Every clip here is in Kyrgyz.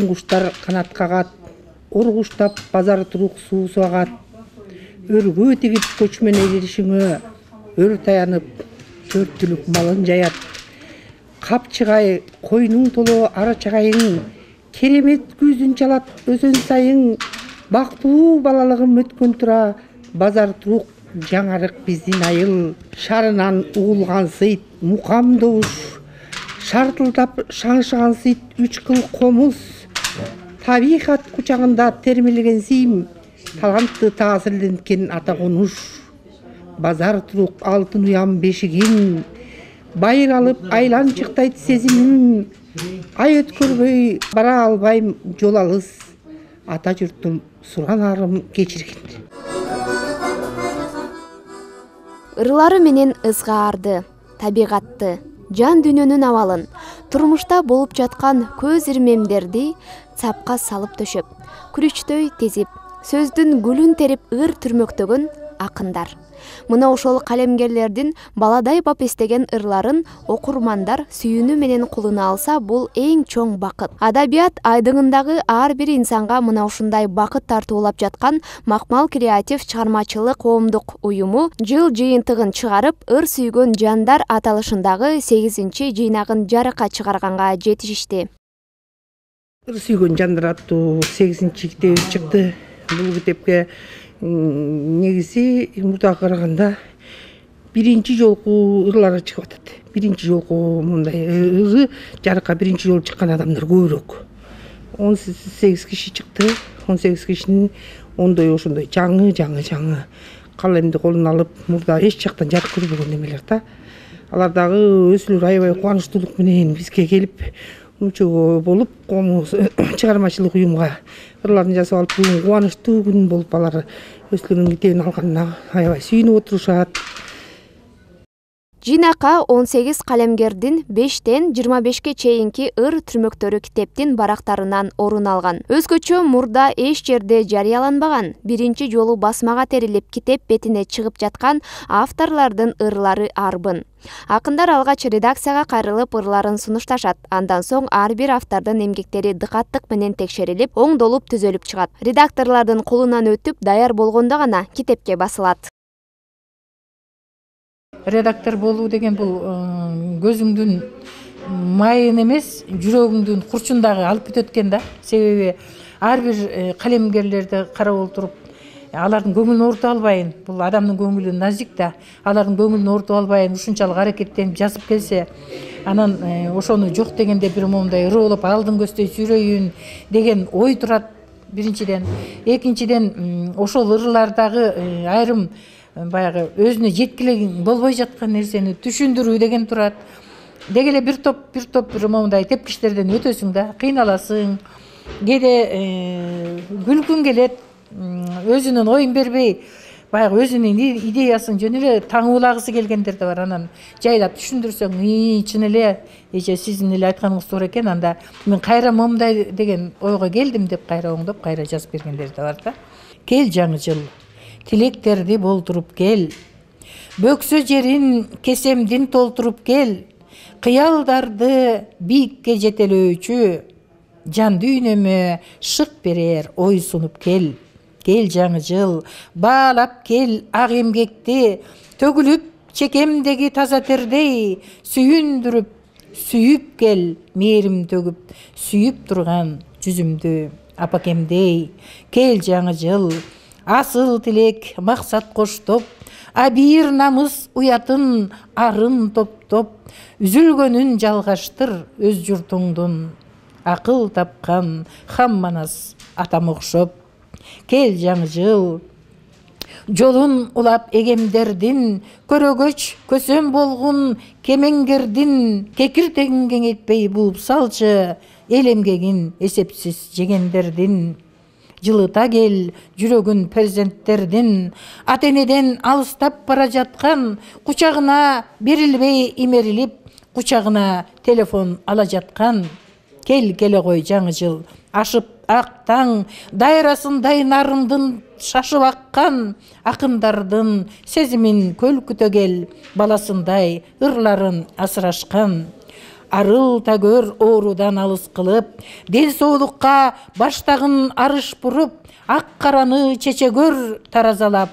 куштар канат кагат, оргуштап базар турук суусу агат. Өргө тигип көчмөн эгеришиңө, өр таянып төрттүлүк малын жаят. Капчыгай койнуң толо ара чагайың, керемет күзүн чалат өзөн сайың. Бактылуу балалыгым өткөн тура, базар турук жаңарык биздин айыл. Шарынан угулган сыйт мукам добуш, шартылдап шаңшыган сыйт үч кыл комуз. Табиқат кучагында термелеген сыйым, талантты таасирленткен ата конуш. Базар турук алтын уям бешигин, байыр алып айланчыктайт сезимим. Ай өткөрбөй бара албайм жол алыс, ата журтум суранарым кечиргин. Ырлары менен ызгаарды, табигатты, жан дүйнөнүн абалын, турмушта болуп жаткан көз ирмемдерди цапка салып төшөп, күрүчтөй тезип, сөздүн гүлүн терип ыр түрмөктөгөн акындар. Мына ошол калемгерлердин баладай бап эстеген ырларын окурмандар сүйүүнү менен кулуна алса, бул эң чоң бакыт. Адабият айдыңындагы ар бир инсанга мына ушундай бакыт тартуулап жаткан Макмал креатив чыгармачылык коомдук уюму жыл жыйынтыгын чыгарып, ыр сүйгөн жандар аталышындагы 8-жыйнагын жарыкка чыгарганга жетишишти. Ыр сүйгөн жандар аттуу 8-китеби чыкты. Бул китепке негизи мурдага караганда биринчи жолку ырлары чыгып атат. Биринчи жолку мындай ыры жарыкка биринчи жолу чыккан адамдар көбүрөөк. 18 киши чыкты. 18 кишинин ондой ошондой жаңы калемди колуна алып, мурда эч жактан жарык көрбөгөн эмелер да. Алар дагы өзүлөр аябай кубанычтуулук менен бизге келип мүчөгө болуп, чыгармачылык уюмга ырларын жасап алып, бүгүн кубанычтуу күн болуп алар өзүлөрүнүн китебин алганына аябай сүйүнүп отурушат. Жыйнакка 18 калемгердин 5-тен 25-ке чейинки ыр түрмөктөрү китептин барактарынан орун алган. Өзгөчө мурда эч жерде жарыяланбаган, биринчи жолу басмага терилип китеп бетине чыгып жаткан авторлордун ырлары арбын. Акындар алгач редакцияга кайрылып ырларын сунушташат. Андан соң ар бир автордун эмгектери дыкаттык менен текшерилип, оңдолуп түзөлүп чыгат. Редакторлордун колунан өтүп, даяр болгондо гана китепке басылат. Редактор болуу деген бул көзүңдүн майын эмес, жүрөгүңдүн курчундагы алып кетет экен да. Себеби ар бир калемгерлерди карап отуруп, алардын көңүлүн оорутуп албайын. Бул адамдын көңүлү назик да. Алардын көңүлүн оорутуп албайын, ушунчалык аракеттенип жазып келсе, анан ошону жок дегенде бир момундай ыры болуп алдын көздөй сүрөйүн деген ой турат биринчиден. Экинчиден ошол ырлардагы айрым баягы өзүнө жеткилеген болбой жаткан нерсени түшүндүрүү деген турат. Деги эле бир топ бир момундай тепкичтерден өтөсүң да, кыйналасың. Кээде күлкүң келет, өзүнүн оюн бербей, баягы өзүнүн идеясын жөн эле таңуулагысы келгендер да бар. Анан жайлап түшүндүрсөң, чын эле эже сиздин эле айтканыңыз туура экен, анда мен кайра момундай деген ойго келдим деп кайра оңдоп, кайра жазып бергендер да бар да. Кел жаңы жыл, тилектерди болтуруп кел, бөксө жерин кесемдин толтуруп кел, кыялдарды бийикке жетелөөчү, жан дүйнөмө шык берер ой сунуп кел. Кел жаңы жыл, баалап кел ак эмгекти, төгүлүп чекемдеги таза тердей, сүйүндүрүп сүйүп кел, мээрим төгүп сүйүп турган жүзүмдү апакемдей. Кел жаңы жыл, асыл тилек максат коштоп, абийир намыс уятын арын топтоп, үзүлгөнүн жалгаштыр өз журтуңдун, акыл тапкан хамманас атам окшоп. Кел жаңы жыл, жолун улап эгемдердин, көрөгөч көсөм болгун кемеңгердин, кекиртегин кеңейтпей бууп салчы, эл эмгегин эсепсиз жегендердин. Жылыта кел жүрөгүн перзенттердин, ата энеден алыстап бара жаткан, кучагына берилбей имерилип, кучагына телефон ала жаткан. Кел келе кой жаңы жыл, ашып ак таң, дайрасындай нарындын шашып аккан, акындардын сезимин көлкүтө кел, баласындай ырларын асырашкан. арыл тагөр оорудан алыс кылып, дел соолукка баштагын арыш буруп, ак караны чечегөр таразалап,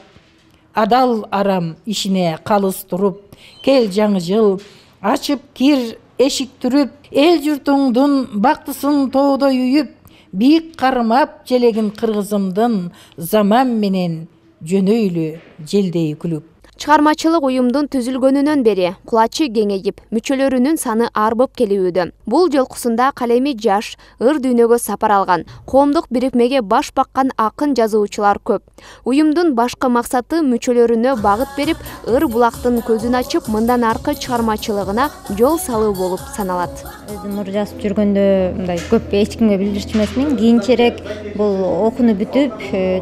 адал арам ишине калыс туруп, кел жаңы жыл, ачып кир эшик түрүп, эл журтуңдун бактысын тоодой үйүп, бийик кармап желегин кыргызымдын, заман менен жөнөйлү желдей күлүп. Чыгармачылык уюмдун түзүлгөнүнөн бери кулачы кеңейип, мүчөлөрүнүн саны арбып келүүдө. Бул жолкусунда калеми жаш, ыр дүйнөгө сапар алган, коомдук бирикмеге баш баккан акын жазуучулар көп. Уюмдун башкы максаты мүчөлөрүнө багыт берип, ыр булактын көзүн ачып, мындан аркы чыгармачылыгына жол салуу болуп саналат. Өзүм ыр жазып жүргөндө мындай көп эч кимге билдирчүмесмин. Кийинчерээк бул окууну бүтүп,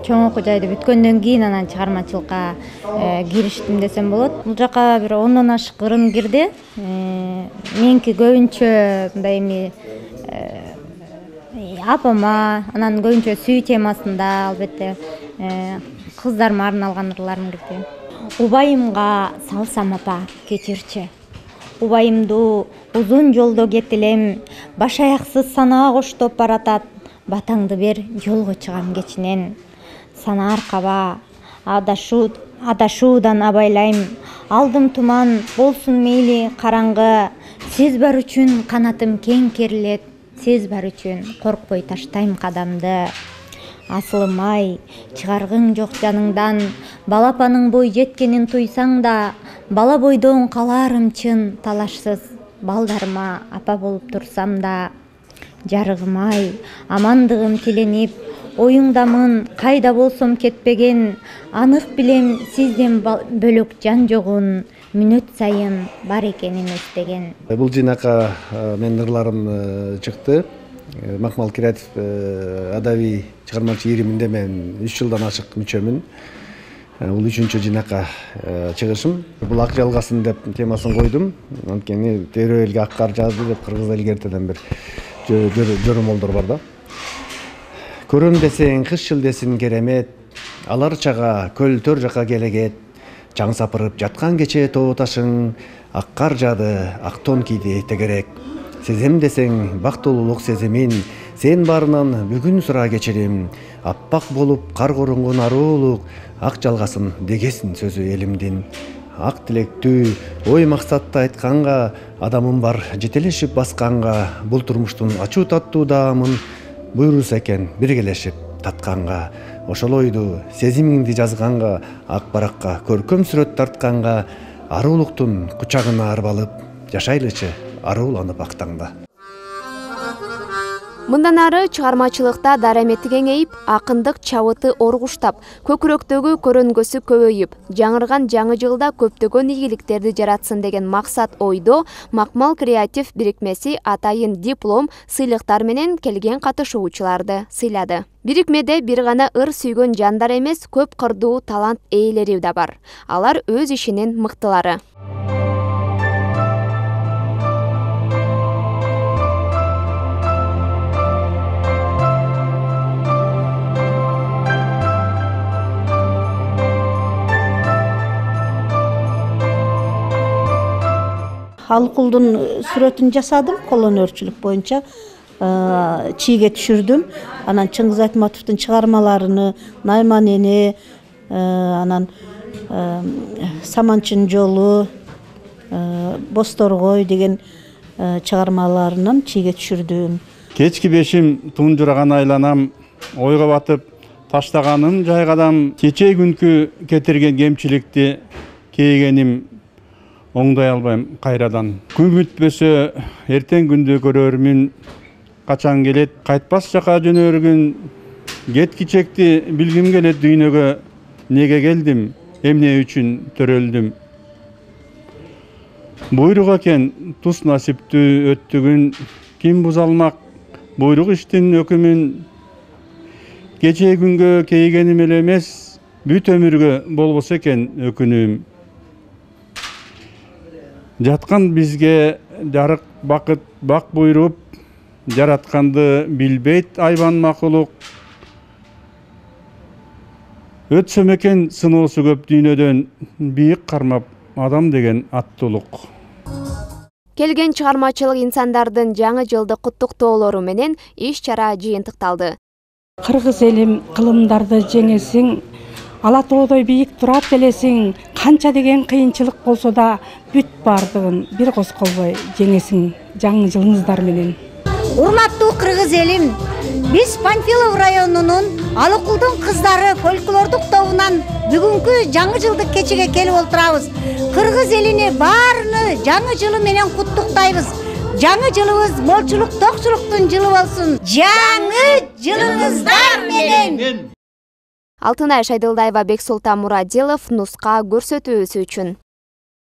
чоң окуу жайды бүткөндөн кийин анан чыгармачылыкка кириштим десем болот. Бул жака бир 10дон ашык ырым кирди. Меники көбүнчө мындай эми апама, анан көбүнчө сүй темасында, албетте кыздарыма арналган ырларым кирди. Убайымга салсам апа кечирчи. Убайымду узун жолдо кетилем, баш аяксыз санаа коштоп баратат. Батаңды бер, жолго чыгам кечинен. Сана аркаба, адашуудан абайлайм. Алдым туман, болсун мейли караңгы. Сиз бар үчүн канатым кең керилет. Сиз бар үчүн коркпой таштайм кадамды. Асылым-ай, чыгаргың жок жаныңдан, балапаның бой жеткенин туйсаң да, бала бойдон каларым чын талашсыз, балдарыма апа болуп турсам да. Жарыгым-ай, амандыгым тиленип, оюңдамын, кайда болсом кетпеген, анык билем сизден бөлөк жан жогун, мүнөт сайын бар экенин эстеген. Бул жыйнакка менин ырларым чыкты. Макмал Креатив адабий чыгармачы ириминде мен 3 жылдан ашык мүчөмүн. Бул 3-чү жыйнакка чыгышым. Бул ак жалгасын деп темасын койдум. Анткени терөө элге ак кар жазды деп кыргыз элге эртеден бир жөрөмолдор бар да. Көрөм десең кыш жыл десин керемет, алар чага көл төр жака келегет. Чаң сапырып жаткан кече тоо ташың, ак кар жады, ак тон кийди тегерек. Сезем десең бактылуулук сезимин, сен барынан бүгүн сура кечирим. Аппак болуп кар корунгон аруулук, ак жалгасын дегесин сөзү элимдин. Ак тилектүү ой максатты айтканга, адамым бар жетелешип басканга, бул турмуштун ачуу таттуу даамын буйруса экен биргелешип татканга. Ошол ойду сезимиңди жазганга, ак баракка көркөм сүрөт тартканга, аруулуктун кучагына арбалып, жашайлычы арууланып актаңда. Мындан ары чыгармачылыкта дарамети кеңейип, акындык чабыты оргуштап, көкүрөктөгү көрөнгөсү көбөйүп, жаңырган жаңы жылда көптөгөн ийгиликтерди жаратсын деген максат ойдо Макмал Креатив бирикмеси атайын диплом, сыйлыктар менен келген катышуучуларды сыйлады. Бирикмеде бир гана ыр сүйгөн жандар эмес, көп кырдуу талант ээлери да бар. Алар өз ишинин мыктылары. Алыкулдун сүрөтүн жасадым, колонөрчүлүк боюнча чийге түшүрдүм. Анан Чыңгыз Айтматовдун чыгармаларыны, Найман эне, анан Саманчын жолу, Босторгой деген чыгармаларынан чийге түшүрдүм. Кечки бешим туңжураган айланам, ойго батып таштаганым жайгадам, кече күнкү кетирген кемчиликти кейгеним оңдай албайм кайрадан. Күн бүтпөсө эртең күндү көрөрмүн, качан келет кайтпас жака жөнөргүн. Кеткичекти билгим келет дүйнөгө, неге келдим, эмне үчүн төрөлдүм. Буйрук экен тус насиптүү өттүгүн, ким буза алмак буйрук иштин өкүмүн. Кече күнгө кейгеним эле эмес, бүт өмүргө болбосо экен өкүнүм. Жаткан бизге жарык бакыт бак буйруп, жаратканды билбейт айбан макулук. Өтсөм экен сыноосу көп дүйнөдөн, бийик кармап адам деген аттуулук. Келген чыгармачылык инсандардын жаңы жылды куттуктоолору менен иш чара жыйынтыкталды. Кыргыз элим кылымдарды жеңесиң, ала тоодой бийик турат элесиң, канча деген кыйынчылык болсо да бүт бардыгын бир косколбой жеңесиң жаңы жылыңыздар менен. Урматтуу кыргыз элим, биз Панфилов районунун Алыкулдун кыздары фольклордук тобунан бүгүнкү жаңы жылдык кечеге келип отурабыз. Кыргыз элини баарыны жаңы жылы менен куттуктайбыз. Жаңы жылыбыз молчулук, токчулуктун жылы болсун. Жаңы жылыңыздар менен. Алтынай Шайдылдаева, Бексултан Мурадилов, Нуска көрсөтүүсү үчүн.